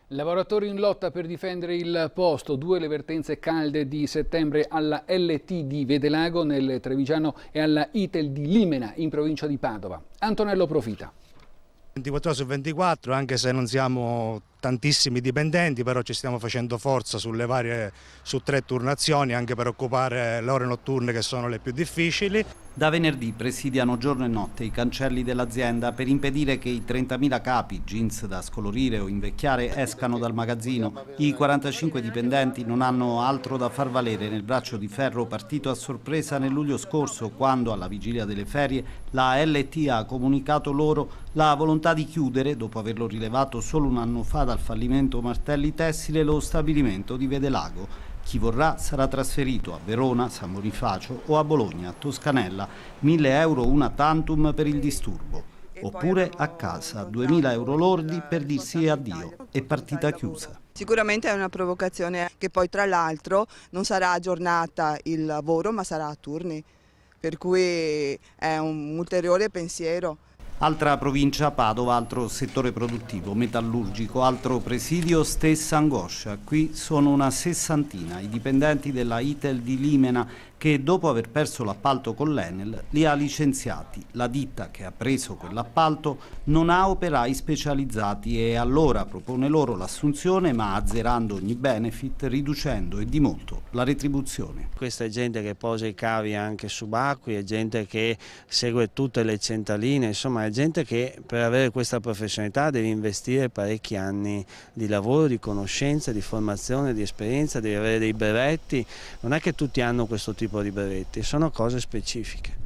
Lavoratori in lotta per difendere il posto, 2 le vertenze calde di settembre alla LT di Vedelago nel Trevigiano e alla Itel di Limena in provincia di Padova. Antonello Profita. 24 ore su 24, anche se non siamo tantissimi dipendenti, però ci stiamo facendo forza su 3 turnazioni, anche per occupare le ore notturne che sono le più difficili. Da venerdì presidiano giorno e notte i cancelli dell'azienda per impedire che i 30.000 capi, jeans da scolorire o invecchiare, escano dal magazzino. I 45 dipendenti non hanno altro da far valere nel braccio di ferro partito a sorpresa nel luglio scorso, quando, alla vigilia delle ferie, la LT ha comunicato loro la volontà di chiudere, dopo averlo rilevato solo un anno fa dal fallimento Martelli Tessile, lo stabilimento di Vedelago. Chi vorrà sarà trasferito a Verona, San Bonifacio o a Bologna, Toscanella, 1.000 euro una tantum per il disturbo. Oppure a casa, 2.000 euro lordi per dirsi addio e partita chiusa. Sicuramente è una provocazione che poi tra l'altro non sarà a giornata il lavoro ma sarà a turni, per cui è un ulteriore pensiero. Altra provincia, Padova, altro settore produttivo, metallurgico, altro presidio, stessa angoscia. Qui sono una 60 i dipendenti della Itel di Limena che dopo aver perso l'appalto con l'Enel li ha licenziati. La ditta che ha preso quell'appalto non ha operai specializzati e allora propone loro l'assunzione, ma azzerando ogni benefit, riducendo e di molto la retribuzione. Questa è gente che posa i cavi anche subacquei, è gente che segue tutte le centraline, insomma è gente che per avere questa professionalità deve investire parecchi anni di lavoro, di conoscenza, di formazione, di esperienza, devi avere dei brevetti. Non è che tutti hanno questo tipo di brevetti, sono cose specifiche.